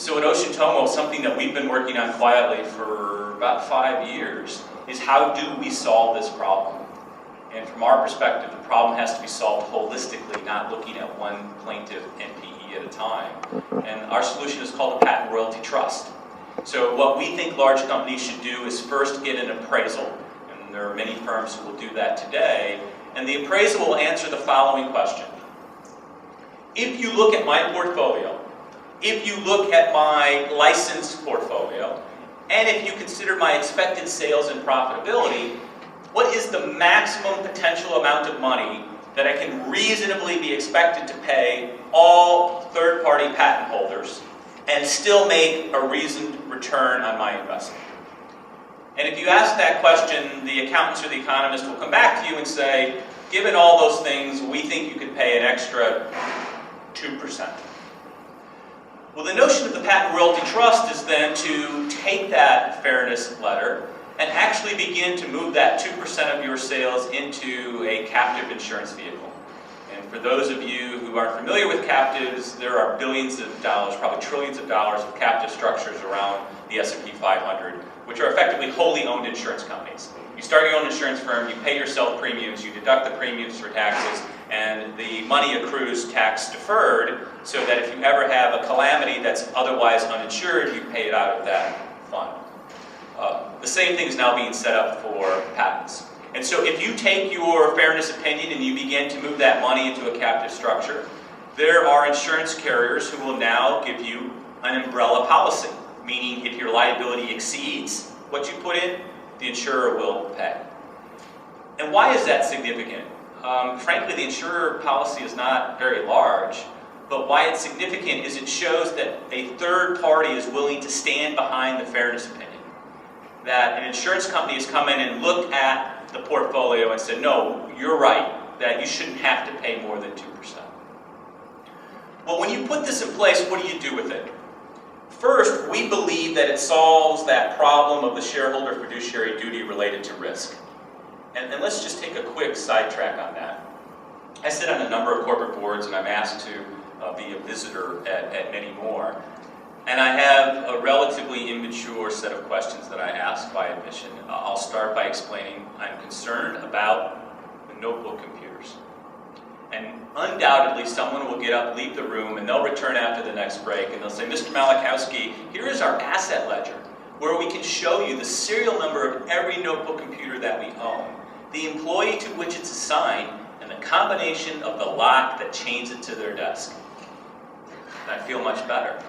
so at Ocean Tomo, something that we've been working on quietly for about 5 years is how do we solve this problem? And from our perspective, the problem has to be solved holistically, not looking at one plaintiff NPE at a time. And our solution is called a patent royalty trust. So what we think large companies should do is first get an appraisal. And there are many firms who will do that today. And the appraisal will answer the following question. If you look at my portfolio, if you look at my licensed portfolio, and if you consider my expected sales and profitability, what is the maximum potential amount of money that I can reasonably be expected to pay all third-party patent holders and still make a reasoned return on my investment? And if you ask that question, the accountants or the economists will come back to you and say, given all those things, we think you could pay an extra 2%. Well, the notion of the patent royalty trust is then to take that fairness letter and actually begin to move that 2% of your sales into a captive insurance vehicle. And for those of you who aren't familiar with captives, there are billions of dollars, probably trillions of dollars of captive structures around the S&P 500, which are effectively wholly owned insurance companies. You start your own insurance firm, you pay yourself premiums, you deduct the premiums for taxes, and the money accrues tax deferred, so that if you ever have a calamity that's otherwise uninsured, you pay it out of that fund. The same thing is now being set up for patents. And so if you take your fairness opinion and you begin to move that money into a captive structure, there are insurance carriers who will now give you an umbrella policy, meaning if your liability exceeds what you put in, the insurer will pay. And why is that significant? Frankly, the insurer policy is not very large, but why it's significant is it shows that a third party is willing to stand behind the fairness opinion. That an insurance company has come in and looked at the portfolio and said, no, you're right, that you shouldn't have to pay more than 2%. Well, when you put this in place, what do you do with it? First, we believe that it solves that problem of the shareholder fiduciary duty related to risk. And let's just take a quick sidetrack on that. I sit on a number of corporate boards and I'm asked to be a visitor at many more. And I have a relatively immature set of questions that I ask by admission. I'll start by explaining I'm concerned about the notebook computers. And undoubtedly someone will get up, leave the room, and they'll return after the next break and they'll say, Mr. Malachowski, here is our asset ledger where we can show you the serial number of every notebook computer that we own, the employee to which it's assigned, and the combination of the lock that chains it to their desk. And I feel much better.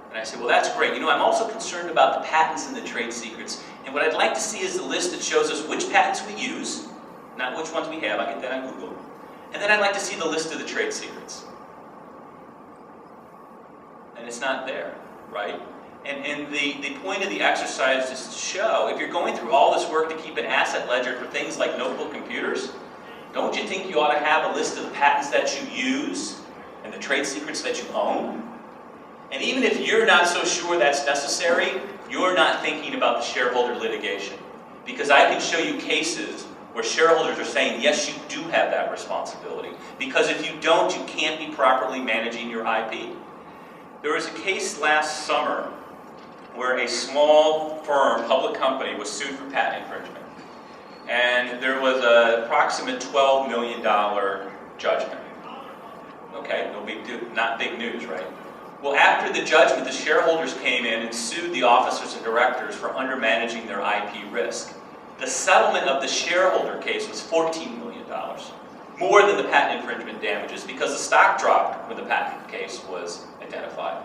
And I say, well, that's great. You know, I'm also concerned about the patents and the trade secrets. And what I'd like to see is the list that shows us which patents we use, not which ones we have. I get that on Google. And then I'd like to see the list of the trade secrets. And it's not there, right? And the point of the exercise is to show, if you're going through all this work to keep an asset ledger for things like notebook computers, don't you think you ought to have a list of the patents that you use and the trade secrets that you own? And even if you're not so sure that's necessary, you're not thinking about the shareholder litigation. Because I can show you cases where shareholders are saying, yes, you do have that responsibility. Because if you don't, you can't be properly managing your IP. There was a case last summer where a small firm, public company, was sued for patent infringement. And there was an approximate $12 million judgment. Okay, not big news, right? Well, after the judgment, the shareholders came in and sued the officers and directors for undermanaging their IP risk. The settlement of the shareholder case was $14 million, more than the patent infringement damages, because the stock dropped when the patent case was identified.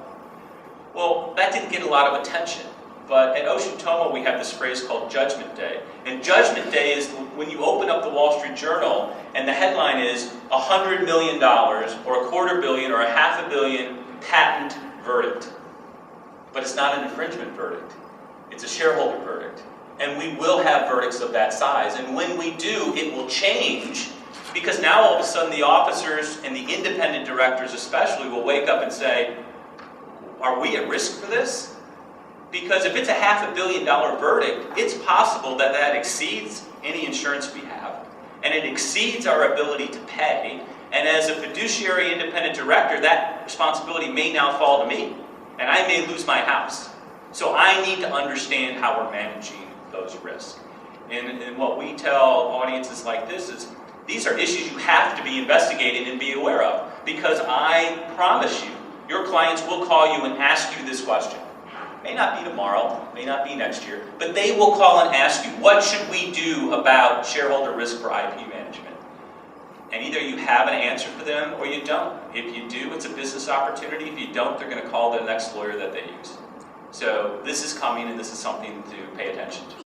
Well, that didn't get a lot of attention, but at Ocean Tomo we have this phrase called Judgment Day. And Judgment Day is when you open up the Wall Street Journal and the headline is $100 million or $250 million or $500 million patent verdict. But it's not an infringement verdict. It's a shareholder verdict. And we will have verdicts of that size. And when we do, it will change, because now all of a sudden the officers and the independent directors especially will wake up and say, are we at risk for this? Because if it's a $500 million verdict, it's possible that that exceeds any insurance we have, and it exceeds our ability to pay. And as a fiduciary independent director, that responsibility may now fall to me. and I may lose my house. So I need to understand how we're managing those risks. And what we tell audiences like this is, these are issues you have to be investigating and be aware of, because I promise you, your clients will call you and ask you this question. May not be tomorrow, may not be next year, but they will call and ask you, what should we do about shareholder risk for IP management? And either you have an answer for them or you don't. If you do, it's a business opportunity. If you don't, they're going to call the next lawyer that they use. So this is coming, and this is something to pay attention to.